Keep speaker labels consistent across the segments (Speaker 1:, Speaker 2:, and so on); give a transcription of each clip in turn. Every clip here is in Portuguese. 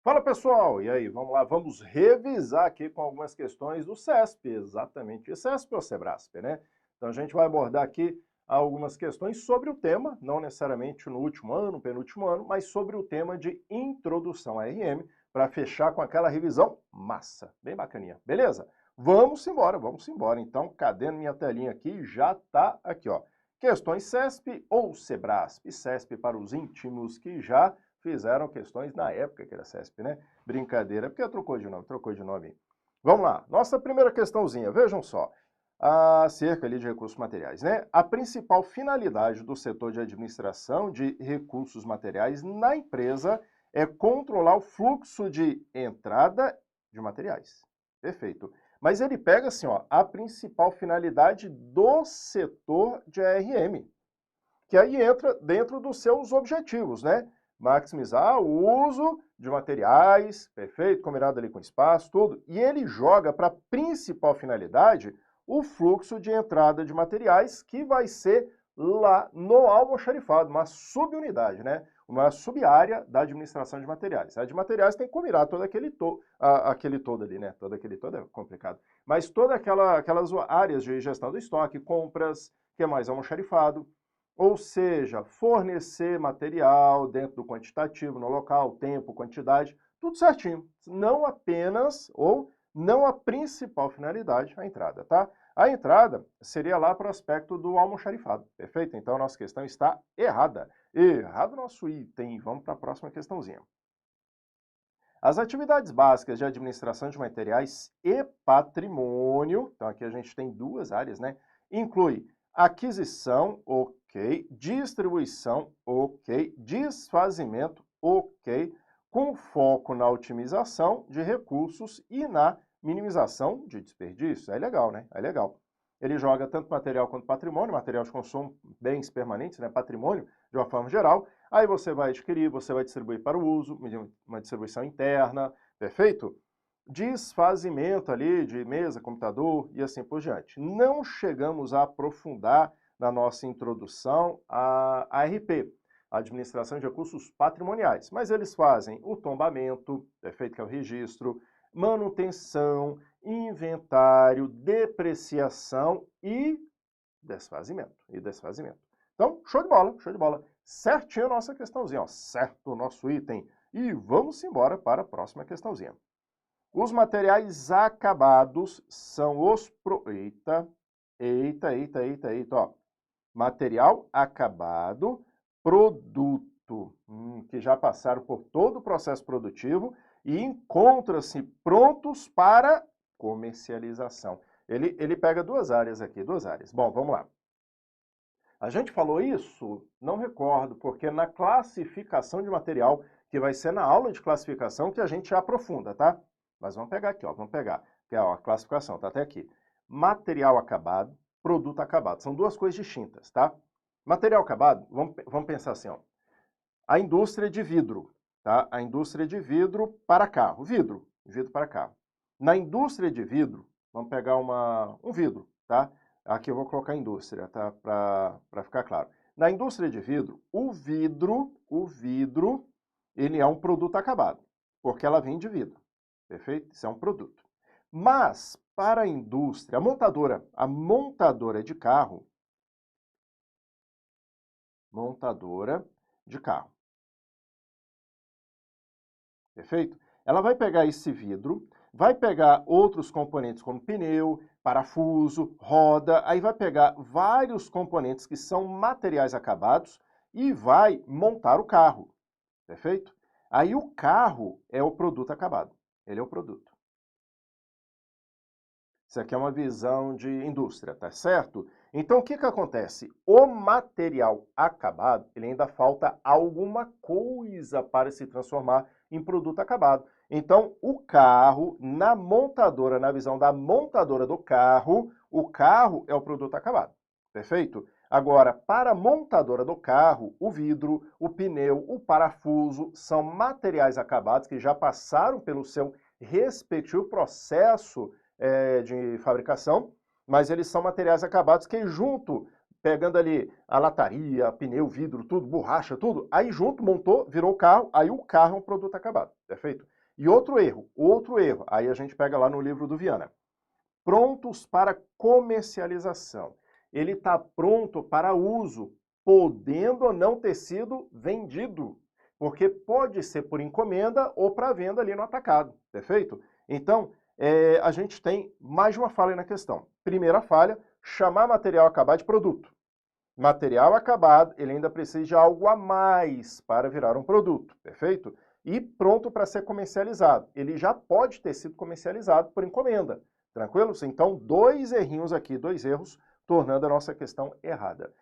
Speaker 1: Fala pessoal, e aí, vamos lá, vamos revisar aqui com algumas questões do CESP, exatamente, CESP ou SEBRASP, né? Então a gente vai abordar aqui algumas questões sobre o tema, não necessariamente no último ano, penúltimo ano, mas sobre o tema de introdução à RM, para fechar com aquela revisão massa, bem bacaninha, beleza? Vamos embora, então cadê minha telinha aqui? Já tá aqui, ó. Questões CESP ou SEBRASP, CESP para os íntimos que já fizeram questões na época que era CESP, né? Brincadeira, porque trocou de nome. Vamos lá, nossa primeira questãozinha, vejam só, acerca ali de recursos materiais, né? A principal finalidade do setor de administração de recursos materiais na empresa é controlar o fluxo de entrada de materiais. Perfeito. Mas ele pega assim, ó, a principal finalidade do setor de ARM, que aí entra dentro dos seus objetivos, né? Maximizar o uso de materiais, perfeito, combinado ali com espaço, tudo. E ele joga para a principal finalidade o fluxo de entrada de materiais, que vai ser lá no almoxarifado, uma subunidade, né? Uma subárea da administração de materiais. A de materiais tem que combinar todo aquele todo ali, né? Todo aquele todo é complicado. Mas todas aquelas áreas de gestão do estoque, compras, que é mais almoxarifado, ou seja, fornecer material dentro do quantitativo, no local, tempo, quantidade, tudo certinho. Não apenas, ou não a principal finalidade, a entrada, tá? A entrada seria lá para o aspecto do almoxarifado, perfeito? Então a nossa questão está errada. Errado o nosso item. Vamos para a próxima questãozinha. As atividades básicas de administração de materiais e patrimônio, então aqui a gente tem duas áreas, né? Inclui aquisição, ok, distribuição, ok, desfazimento, ok, com foco na otimização de recursos e na minimização de desperdício. É legal, né? É legal. Ele joga tanto material quanto patrimônio, material de consumo, bens permanentes, né? Patrimônio, de uma forma geral. Aí você vai adquirir, você vai distribuir para o uso, uma distribuição interna, perfeito? Desfazimento ali de mesa, computador e assim por diante. Não chegamos a aprofundar na nossa introdução a ARP, Administração de Recursos Patrimoniais, mas eles fazem o tombamento, perfeito, que é o registro, manutenção, inventário, depreciação e desfazimento. Então, show de bola, show de bola. Certinho a nossa questãozinha, ó, certo o nosso item. E vamos embora para a próxima questãozinha. Os materiais acabados são os... Eita, ó. Material acabado, produto, que já passaram por todo o processo produtivo e encontram-se prontos para comercialização. Ele pega duas áreas aqui, duas áreas. Bom, vamos lá. A gente falou isso? Não recordo, porque na classificação de material, que vai ser na aula de classificação que a gente aprofunda, tá? Mas vamos pegar aqui, ó, vamos pegar, que é ó, a classificação, tá até aqui. Material acabado, produto acabado. São duas coisas distintas, tá? Material acabado, vamos pensar assim, ó. A indústria de vidro, tá? A indústria de vidro para carro, vidro para carro. Na indústria de vidro, vamos pegar um vidro, tá? Aqui eu vou colocar indústria, tá? Para ficar claro. Na indústria de vidro, o vidro, ele é um produto acabado, porque ela vem de vidro, perfeito? Isso é um produto. Mas, para a indústria, a montadora de carro, perfeito? Ela vai pegar esse vidro, vai pegar outros componentes como pneu, parafuso, roda, aí vai pegar vários componentes que são materiais acabados e vai montar o carro, perfeito? Aí o carro é o produto acabado, ele é o produto. Isso aqui é uma visão de indústria, tá certo? Então, o que acontece? O material acabado, ele ainda falta alguma coisa para se transformar em produto acabado. Então, o carro, na montadora, na visão da montadora do carro, o carro é o produto acabado, perfeito? Agora, para a montadora do carro, o vidro, o pneu, o parafuso são materiais acabados que já passaram pelo seu respectivo processo de fabricação, mas eles são materiais acabados que junto, pegando ali a lataria, pneu, vidro, tudo, borracha, tudo, aí junto montou, virou carro, aí o carro é um produto acabado, perfeito? E outro erro, aí a gente pega lá no livro do Viana. Prontos para comercialização. Ele está pronto para uso, podendo ou não ter sido vendido, porque pode ser por encomenda ou para venda ali no atacado, perfeito? Então, a gente tem mais de uma falha na questão. Primeira falha, chamar material acabado de produto. Material acabado, ele ainda precisa de algo a mais para virar um produto, perfeito? E pronto para ser comercializado. Ele já pode ter sido comercializado por encomenda, tranquilo? Então, dois errinhos aqui, dois erros, tornando a nossa questão errada.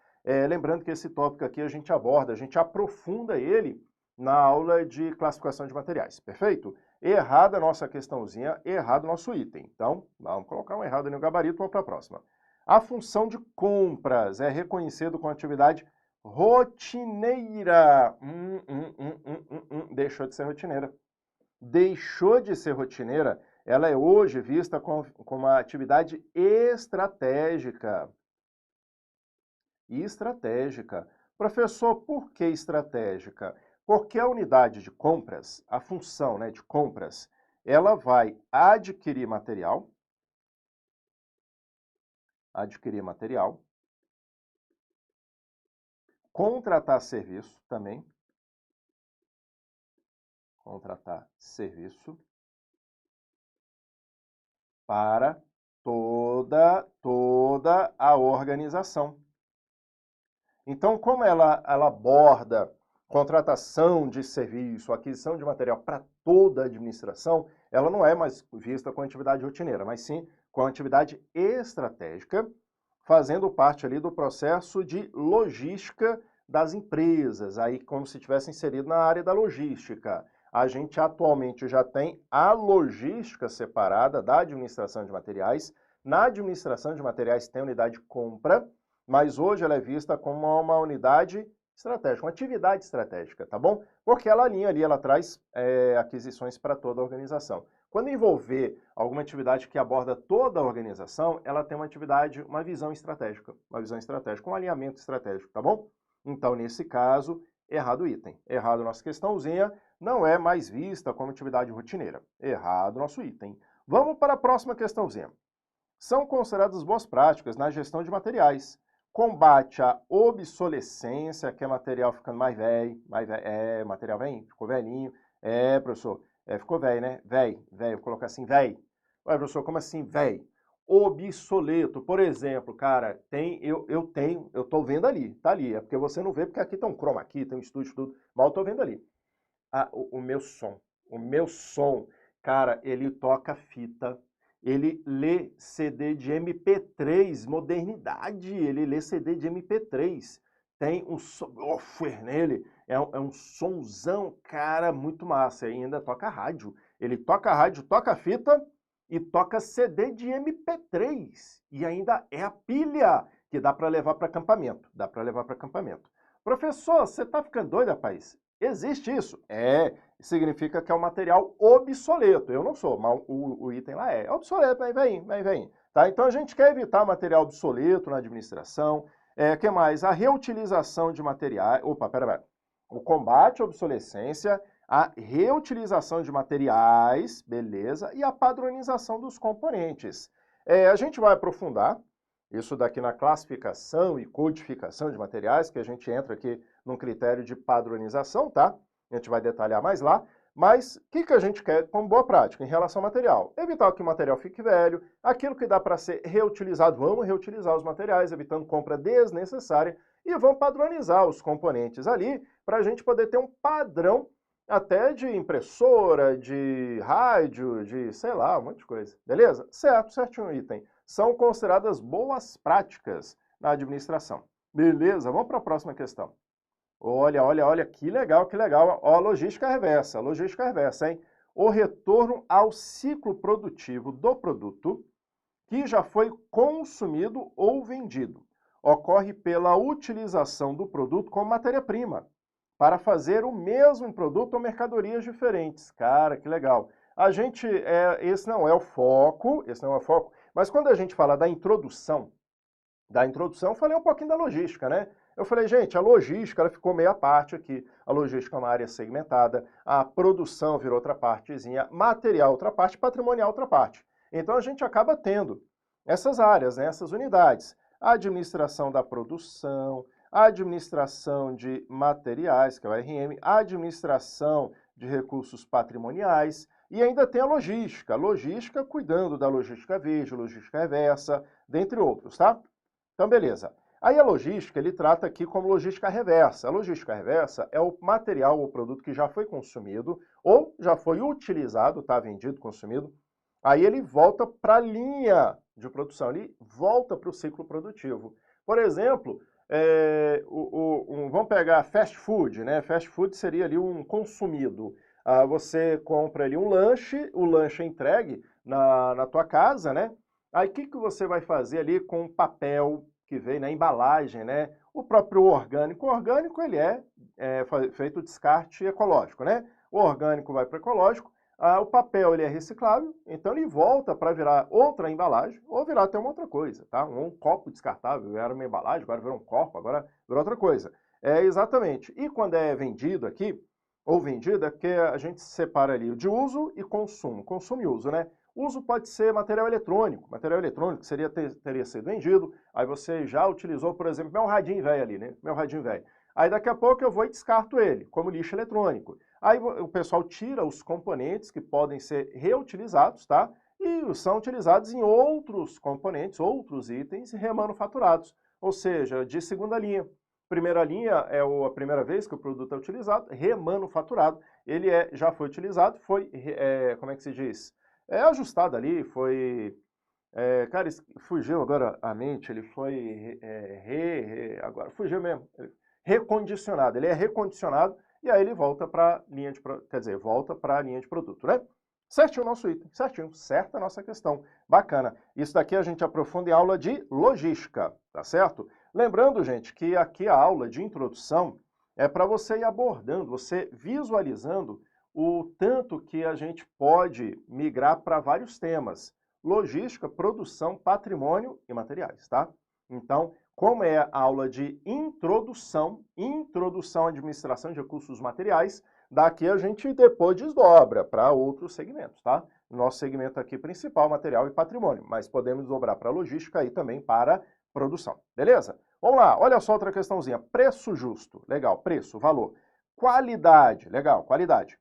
Speaker 1: Lembrando que esse tópico aqui a gente aborda, a gente aprofunda ele na aula de classificação de materiais, perfeito? Errada a nossa questãozinha, errado o nosso item. Então, vamos colocar um errado no gabarito, vamos para a próxima. A função de compras é reconhecido como atividade rotineira. Deixou de ser rotineira. Deixou de ser rotineira, ela é hoje vista como uma atividade estratégica. Estratégica. Professor, por que estratégica? Porque a unidade de compras, a função, né, de compras, ela vai adquirir material, contratar serviço também, para toda a organização. Então, como ela aborda contratação de serviço, aquisição de material para toda a administração, ela não é mais vista como atividade rotineira, mas sim como atividade estratégica, fazendo parte ali do processo de logística das empresas, aí como se tivesse inserido na área da logística. A gente atualmente já tem a logística separada da administração de materiais. Na administração de materiais tem a unidade de compra, mas hoje ela é vista como uma unidade estratégica, uma atividade estratégica, tá bom? Porque ela alinha ali, ela traz aquisições para toda a organização. Quando envolver alguma atividade que aborda toda a organização, ela tem uma visão estratégica, um alinhamento estratégico, tá bom? Então, nesse caso, errado o item. Errado nossa questãozinha, não é mais vista como atividade rotineira. Errado nosso item. Vamos para a próxima questãozinha. São consideradas boas práticas na gestão de materiais. Combate a obsolescência, que é material ficando mais velho, material velho, ficou velhinho. Professor, ficou velho, né? Velho, vou colocar assim, velho. Ué, professor, como assim, velho? Obsoleto, por exemplo, cara, eu tô vendo ali, tá ali, é porque você não vê, porque aqui tem um chroma key, tem um estúdio, tudo, mas eu tô vendo ali. O meu som, cara, ele toca fita, ele lê CD de MP3, modernidade, ele lê CD de MP3, tem um software nele, é um sonzão, cara, muito massa, e ainda toca rádio, ele toca rádio, toca fita e toca CD de MP3, e ainda é a pilha que dá para levar para acampamento, Professor, você tá ficando doido, rapaz? Existe isso? Significa que é um material obsoleto. Eu não sou, mas o item lá é obsoleto, mas vem. Tá? Então a gente quer evitar material obsoleto na administração. Que mais? A reutilização de materiais. Pera. O combate à obsolescência, a reutilização de materiais, beleza, e a padronização dos componentes. A gente vai aprofundar isso daqui na classificação e codificação de materiais, que a gente entra aqui num critério de padronização, tá? A gente vai detalhar mais lá. Mas o que a gente quer como boa prática em relação ao material? Evitar que o material fique velho, aquilo que dá para ser reutilizado, vamos reutilizar os materiais, evitando compra desnecessária e vamos padronizar os componentes ali para a gente poder ter um padrão até de impressora, de rádio, de sei lá, um monte de coisa. Beleza? Certinho item. São consideradas boas práticas na administração. Beleza? Vamos para a próxima questão. Olha, que legal. Ó, logística reversa, hein? O retorno ao ciclo produtivo do produto que já foi consumido ou vendido ocorre pela utilização do produto como matéria-prima para fazer o mesmo produto ou mercadorias diferentes. Cara, que legal. Esse não é o foco, mas quando a gente fala da introdução da introdução, falei um pouquinho da logística, né? Eu falei, gente, a logística ela ficou meia parte aqui. A logística é uma área segmentada, a produção virou outra partezinha, material outra parte, patrimonial outra parte. Então a gente acaba tendo essas áreas, né, essas unidades. A administração da produção, a administração de materiais, que é o RM, a administração de recursos patrimoniais, e ainda tem a logística cuidando da logística verde, logística reversa, dentre outros, tá? Então, beleza. Aí a logística, ele trata aqui como logística reversa. A logística reversa é o material ou produto que já foi consumido ou já foi utilizado, tá? Vendido, consumido. Aí ele volta para a linha de produção, ele volta para o ciclo produtivo. Por exemplo, vamos pegar fast food, né? Fast food seria ali um consumido. Você compra ali um lanche, o lanche é entregue na tua casa, né? Aí o que você vai fazer ali com o papel que vem na embalagem, né? O próprio orgânico. O orgânico ele é feito descarte ecológico, né? O orgânico vai para o ecológico. O papel ele é reciclável, então ele volta para virar outra embalagem ou virar até uma outra coisa, tá? Um copo descartável, era uma embalagem, agora virou um copo, agora virou outra coisa. Exatamente. E quando é vendido aqui, ou vendida, é porque a gente separa ali de uso e consumo. Consumo e uso, né? Uso pode ser material eletrônico. Material eletrônico teria sido vendido, aí você já utilizou, por exemplo, meu radinho velho ali, né? Meu radinho velho. Aí daqui a pouco eu vou e descarto ele, como lixo eletrônico. Aí o pessoal tira os componentes que podem ser reutilizados, tá? E são utilizados em outros componentes, outros itens remanufaturados, ou seja, de segunda linha. Primeira linha é a primeira vez que o produto é utilizado, remanufaturado. Ele já foi utilizado, foi, como é que se diz? Ajustado ali, foi... cara, fugiu agora a mente, ele foi agora fugiu mesmo, recondicionado. Ele é recondicionado e aí ele volta para a linha de, quer dizer, volta para a linha de produto, né? Certinho o nosso item, certinho, certa a nossa questão. Bacana. Isso daqui a gente aprofunda em aula de logística, tá certo? Lembrando, gente, que aqui a aula de introdução é para você ir abordando, você visualizando o tanto que a gente pode migrar para vários temas. Logística, produção, patrimônio e materiais, tá? Então, como é a aula de introdução à administração de recursos materiais, daqui a gente depois desdobra para outros segmentos, tá? Nosso segmento aqui principal, material e patrimônio, mas podemos desdobrar para logística e também para produção, beleza? Vamos lá, olha só outra questãozinha. Preço justo, legal, preço, valor. Qualidade, legal, qualidade.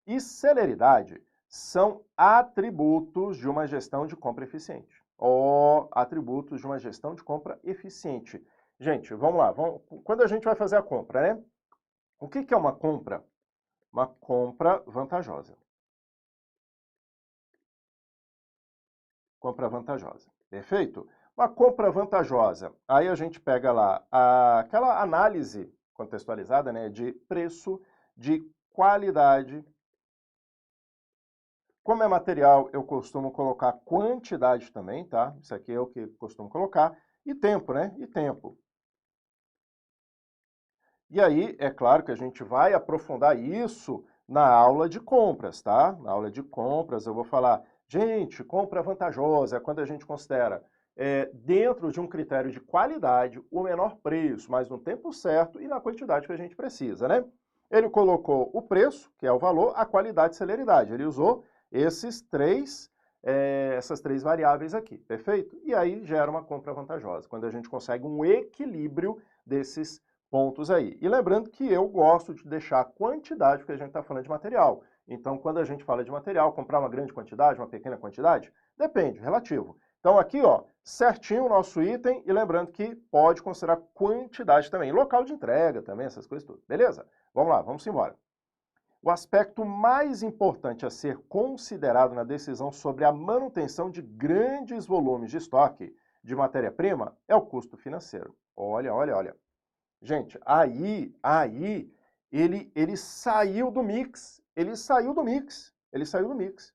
Speaker 1: E celeridade são atributos de uma gestão de compra eficiente. Atributos de uma gestão de compra eficiente. Gente, vamos lá. Quando a gente vai fazer a compra, né? O que é uma compra? Uma compra vantajosa. Compra vantajosa. Perfeito? Uma compra vantajosa. Aí a gente pega lá aquela análise contextualizada, né? De preço, de qualidade. Como é material, eu costumo colocar quantidade também, tá? Isso aqui é o que costumo colocar. E tempo, né? E tempo. E aí, é claro que a gente vai aprofundar isso na aula de compras, tá? Na aula de compras eu vou falar, gente, compra vantajosa é quando a gente considera dentro de um critério de qualidade o menor preço, mas no tempo certo e na quantidade que a gente precisa, né? Ele colocou o preço, que é o valor, a qualidade e celeridade. Ele usou essas três variáveis aqui, perfeito? E aí gera uma compra vantajosa, quando a gente consegue um equilíbrio desses pontos aí. E lembrando que eu gosto de deixar a quantidade, porque a gente está falando de material. Então, quando a gente fala de material, comprar uma grande quantidade, uma pequena quantidade, depende, relativo. Então, aqui, ó, certinho o nosso item, e lembrando que pode considerar quantidade também. Local de entrega também, essas coisas tudo. Beleza? Vamos lá, vamos embora. O aspecto mais importante a ser considerado na decisão sobre a manutenção de grandes volumes de estoque de matéria-prima é o custo financeiro. Olha, olha, olha. Gente, aí ele saiu do mix. Ele saiu do mix. Ele saiu do mix.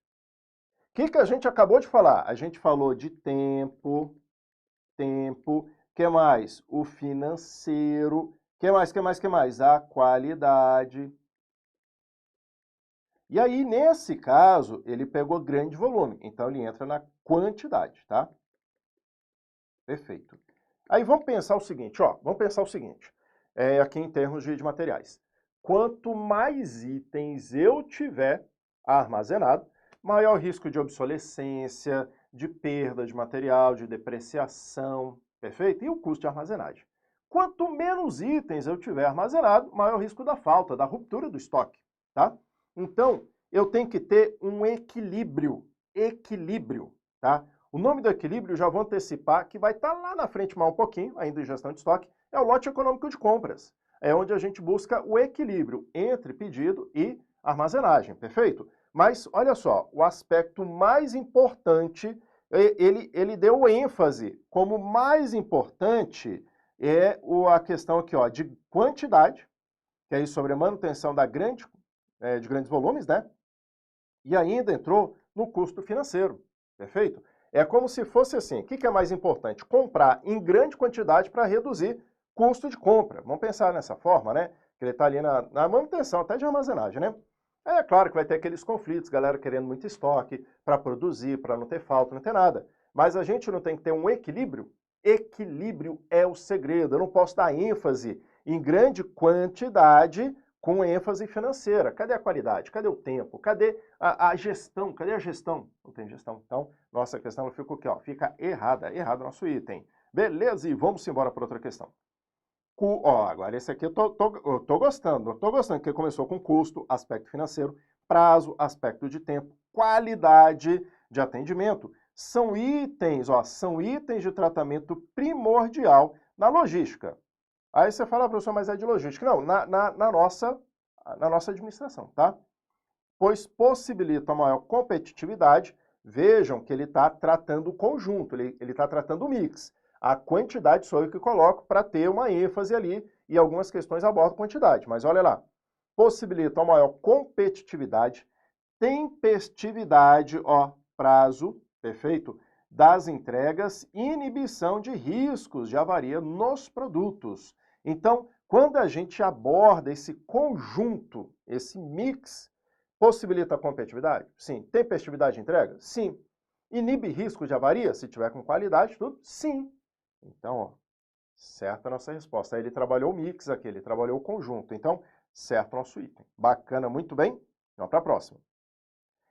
Speaker 1: O que a gente acabou de falar? A gente falou de tempo. Que mais? O financeiro. Que mais? A qualidade. E aí, nesse caso, ele pegou grande volume. Então, ele entra na quantidade, tá? Perfeito. Aí vamos pensar o seguinte, ó, vamos pensar o seguinte, aqui em termos de materiais. Quanto mais itens eu tiver armazenado, maior risco de obsolescência, de perda de material, de depreciação, perfeito? E o custo de armazenagem. Quanto menos itens eu tiver armazenado, maior o risco da falta, da ruptura do estoque, tá? Então, eu tenho que ter um equilíbrio, tá? O nome do equilíbrio, já vou antecipar, que vai estar lá na frente mais um pouquinho, ainda em gestão de estoque, é o lote econômico de compras. É onde a gente busca o equilíbrio entre pedido e armazenagem, perfeito? Mas, olha só, o aspecto mais importante, ele deu ênfase como mais importante a questão aqui, ó, de quantidade, que é isso sobre a manutenção de grandes volumes, né? E ainda entrou no custo financeiro, perfeito? É como se fosse assim, o que é mais importante? Comprar em grande quantidade para reduzir custo de compra. Vamos pensar nessa forma, né? Que ele está ali na manutenção, até de armazenagem, né? É claro que vai ter aqueles conflitos, galera querendo muito estoque para produzir, para não ter falta, não ter nada. Mas a gente não tem que ter um equilíbrio? Equilíbrio é o segredo. Eu não posso dar ênfase em grande quantidade com ênfase financeira. Cadê a qualidade? Cadê o tempo? Cadê a gestão? Cadê a gestão? Não tem gestão. Então, nossa questão fica aqui, ó, fica errado nosso item. Beleza, e vamos embora para outra questão. Agora esse aqui eu tô gostando, porque começou com custo, aspecto financeiro, prazo, aspecto de tempo, qualidade de atendimento. São itens de tratamento primordial na logística. Aí você fala, professor, mas é de logística. Não, na nossa administração, tá? Pois possibilita maior competitividade. Vejam que ele está tratando o conjunto, ele está tratando o mix. A quantidade sou eu que coloco para ter uma ênfase ali e algumas questões abordam quantidade. Mas olha lá, possibilita maior competitividade, tempestividade, ó, prazo, perfeito, das entregas e inibição de riscos de avaria nos produtos. Então, quando a gente aborda esse conjunto, esse mix, possibilita a competitividade? Sim. Tempestividade de entrega? Sim. Inibe risco de avaria? Se tiver com qualidade, tudo? Sim. Então, ó, certa a nossa resposta. Aí ele trabalhou o mix aqui, ele trabalhou o conjunto. Então, certo o nosso item. Bacana, muito bem. Vamos para a próxima.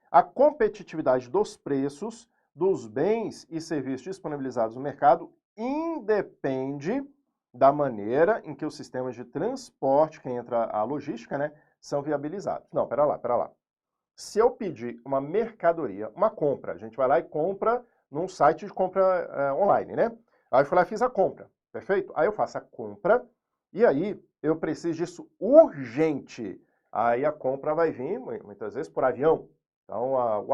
Speaker 1: A competitividade dos preços dos bens e serviços disponibilizados no mercado independe da maneira em que os sistemas de transporte, que entra a logística, né, são viabilizados. Não, pera lá. Se eu pedir uma mercadoria, uma compra, a gente vai lá e compra num site de compra online, né? Aí eu fui lá e fiz a compra, perfeito? Aí eu faço a compra e aí eu preciso disso urgente. Aí a compra vai vir, muitas vezes, por avião. Então, o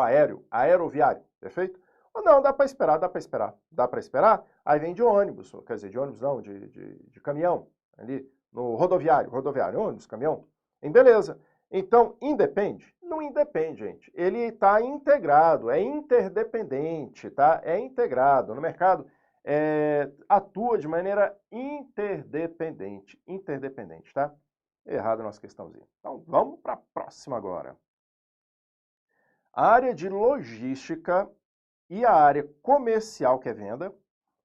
Speaker 1: aeroviário, perfeito? Ou não, dá para esperar. Dá para esperar? Aí vem de ônibus, quer dizer, de ônibus não, de caminhão, ali no rodoviário, ônibus, caminhão, beleza. Então, independe? Não independe, gente. Ele está integrado, é interdependente, tá? É integrado. No mercado, atua de maneira interdependente, tá? Errado a nossa questãozinha. Então, vamos para a próxima agora. A área de logística e a área comercial, que é venda,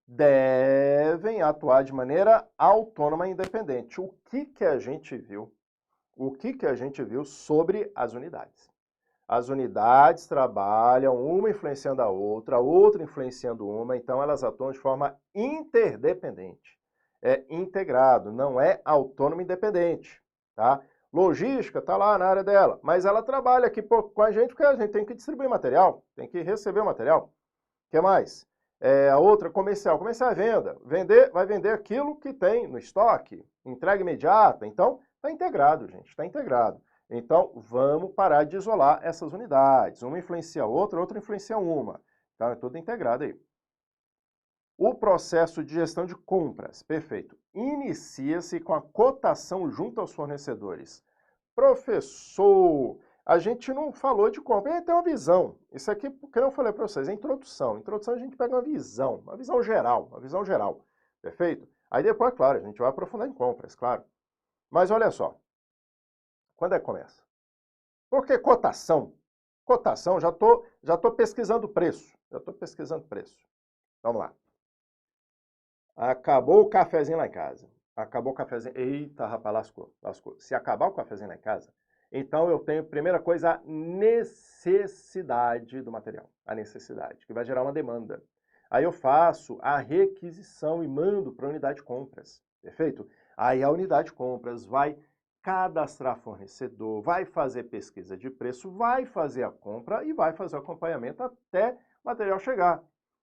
Speaker 1: devem atuar de maneira autônoma e independente. O que a gente viu? O que a gente viu sobre as unidades? As unidades trabalham, uma influenciando a outra influenciando uma, então elas atuam de forma interdependente. É integrado, não é autônomo e independente, tá? Logística está lá na área dela, mas ela trabalha aqui com a gente porque a gente tem que distribuir material, tem que receber o material. O que mais? A outra, comercial. Comercial é venda. Vai vender aquilo que tem no estoque, entrega imediata. Então, está integrado, gente, está integrado. Então, vamos parar de isolar essas unidades. Uma influencia a outra influencia uma. Então, é tudo integrado aí. O processo de gestão de compras, perfeito. Inicia-se com a cotação junto aos fornecedores. Professor, a gente não falou de compra, a gente tem uma visão. Isso aqui, porque eu falei para vocês, é introdução. Introdução a gente pega uma visão geral, perfeito? Aí depois, claro, a gente vai aprofundar em compras, claro. Mas olha só, quando é que começa? Porque cotação, já tô pesquisando preço, Vamos lá. Acabou o cafezinho lá em casa. Acabou o cafezinho. Eita, rapaz, lascou. Se acabar o cafezinho lá em casa, então eu tenho, primeira coisa, a necessidade do material. A necessidade, que vai gerar uma demanda. Aí eu faço a requisição e mando para a unidade de compras. Perfeito? Aí a unidade de compras vai cadastrar fornecedor, vai fazer pesquisa de preço, vai fazer a compra e vai fazer o acompanhamento até o material chegar.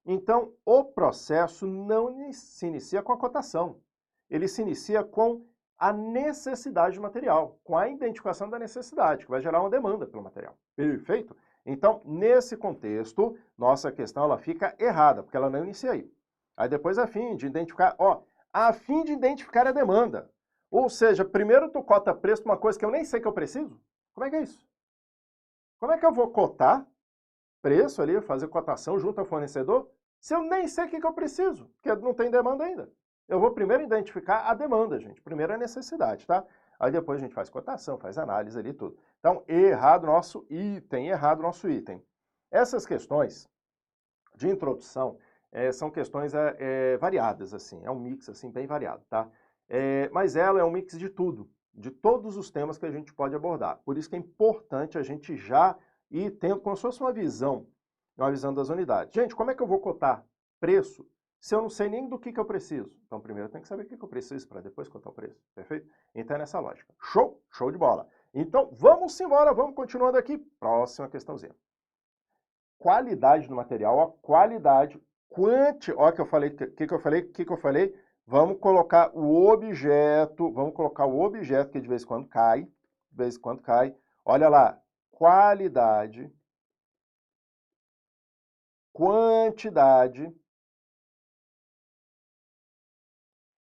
Speaker 1: Então, o processo não se inicia com a cotação, ele se inicia com a necessidade do material, com a identificação da necessidade, que vai gerar uma demanda pelo material. Perfeito? Então, nesse contexto, nossa questão ela fica errada, porque ela não inicia aí. Aí depois, a fim de identificar a demanda. Ou seja, primeiro tu cota preço para uma coisa que eu nem sei que eu preciso? Como é que é isso? Como é que eu vou cotar preço ali, fazer cotação junto ao fornecedor, se eu nem sei o que eu preciso, porque não tem demanda ainda? Eu vou primeiro identificar a demanda, gente. Primeiro a necessidade, tá? Aí depois a gente faz cotação, faz análise ali, tudo. Então, errado nosso item. Essas questões de introdução são questões variadas, assim. É um mix, assim, bem variado, tá? Mas ela é um mix de tudo, de todos os temas que a gente pode abordar. Por isso que é importante a gente já ir tendo como se fosse uma visão das unidades. Gente, como é que eu vou cotar preço se eu não sei nem do que eu preciso? Então, primeiro eu tenho que saber o que eu preciso para depois cotar o preço, perfeito? Então é nessa lógica. Show? Show de bola. Então, vamos embora, vamos continuando aqui. Próxima questãozinha. Qualidade do material, a qualidade, ó que eu falei, que eu falei? Vamos colocar o objeto, que de vez em quando cai, Olha lá, qualidade, quantidade,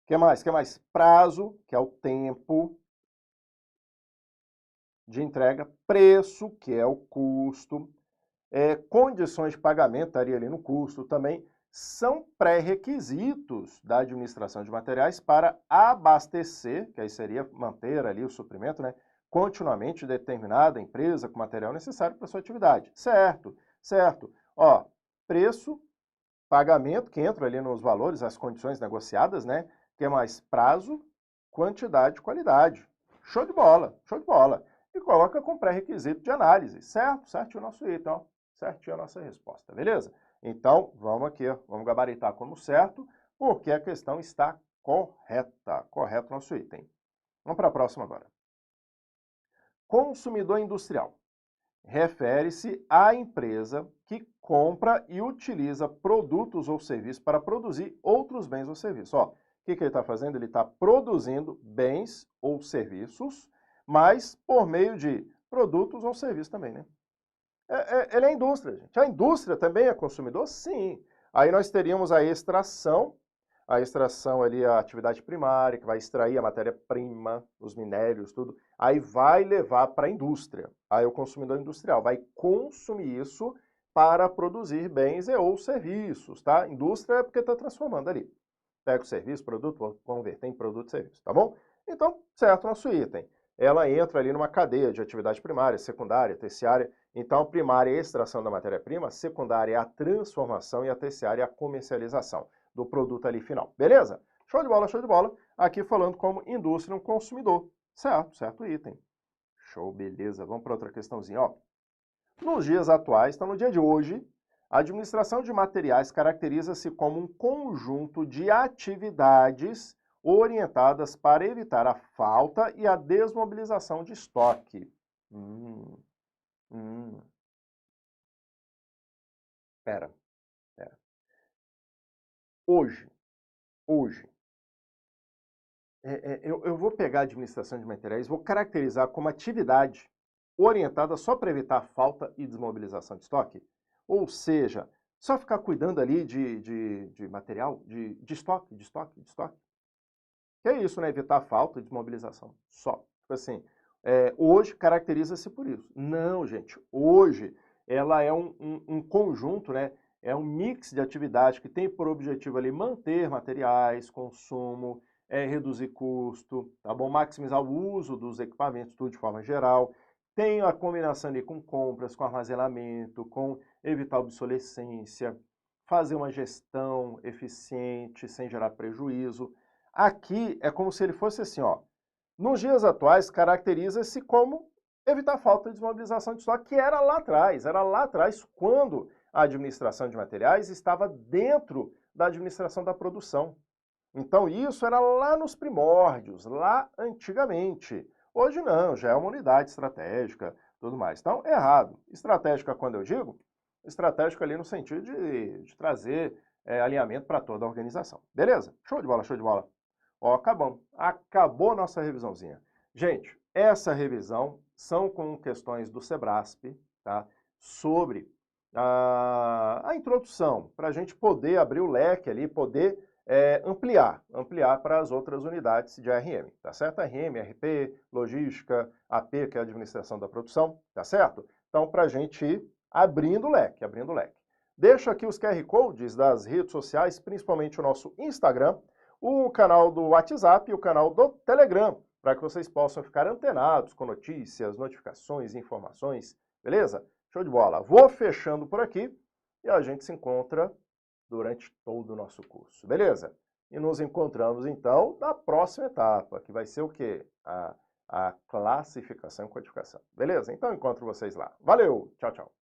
Speaker 1: que mais? Prazo, que é o tempo de entrega, preço, que é o custo, condições de pagamento, estaria ali no custo também, são pré-requisitos da administração de materiais para abastecer, que aí seria manter ali o suprimento, né, continuamente determinada empresa com material necessário para sua atividade. Certo, certo. Ó, preço, pagamento, que entra ali nos valores, as condições negociadas, né, que é mais prazo, quantidade, qualidade. Show de bola, show de bola. E coloca com pré-requisito de análise, certo? Certinho o nosso item, ó. Certinho a nossa resposta, beleza? Então, vamos aqui, vamos gabaritar como certo, porque a questão está correta. Correto o nosso item. Vamos para a próxima agora. Consumidor industrial. Refere-se à empresa que compra e utiliza produtos ou serviços para produzir outros bens ou serviços. Ó, o que ele está fazendo? Ele está produzindo bens ou serviços, mas por meio de produtos ou serviços também, né? Ele é indústria, gente. A indústria também é consumidor? Sim. Aí nós teríamos a extração ali, a atividade primária, que vai extrair a matéria-prima, os minérios, tudo. Aí vai levar para a indústria. Aí o consumidor industrial vai consumir isso para produzir bens e ou serviços, tá? Indústria é porque está transformando ali. Pega o serviço, produto, vou converter em produto e serviço, tá bom? Então, certo, nosso item. Ela entra ali numa cadeia de atividade primária, secundária, terciária. Então, a primária é a extração da matéria-prima, a secundária é a transformação e a terciária é a comercialização do produto ali final. Beleza? Show de bola, show de bola. Aqui falando como indústria, um consumidor. Certo, certo item. Show, beleza. Vamos para outra questãozinha, ó. Nos dias atuais, então no dia de hoje, a administração de materiais caracteriza-se como um conjunto de atividades orientadas para evitar a falta e a desmobilização de estoque. Hum, hum. Pera. Hoje, eu vou pegar a administração de materiais, vou caracterizar como atividade orientada só para evitar falta e desmobilização de estoque. Ou seja, só ficar cuidando ali de material, de estoque. Que é isso, né? Evitar falta e desmobilização. Só. Tipo assim, hoje caracteriza-se por isso. Não, gente. Hoje ela é um conjunto, né? É um mix de atividades que tem por objetivo ali manter materiais, consumo, reduzir custo, tá bom? Maximizar o uso dos equipamentos, tudo de forma geral. Tem a combinação ali com compras, com armazenamento, com evitar obsolescência, fazer uma gestão eficiente, sem gerar prejuízo. Aqui é como se ele fosse assim, ó, nos dias atuais caracteriza-se como evitar falta de desmobilização de estoque, que era lá atrás quando a administração de materiais estava dentro da administração da produção. Então isso era lá nos primórdios, lá antigamente. Hoje não, já é uma unidade estratégica, tudo mais. Então, errado. Estratégica, quando eu digo, estratégica ali no sentido de trazer alinhamento para toda a organização. Beleza? Show de bola, show de bola. Ó, acabamos. Acabou nossa revisãozinha. Gente, essa revisão são com questões do Sebrasp, tá? Sobre a introdução, para a gente poder abrir o leque ali, poder ampliar para as outras unidades de ARM, tá certo? ARM, RP, logística, AP, que é a administração da produção, tá certo? Então, para a gente ir abrindo o leque, abrindo o leque. Deixo aqui os QR Codes das redes sociais, principalmente o nosso Instagram, o canal do WhatsApp e o canal do Telegram, para que vocês possam ficar antenados com notícias, notificações, informações, beleza? Show de bola. Vou fechando por aqui e a gente se encontra durante todo o nosso curso, beleza? E nos encontramos, então, na próxima etapa, que vai ser o quê? A classificação e codificação, beleza? Então, encontro vocês lá. Valeu! Tchau, tchau!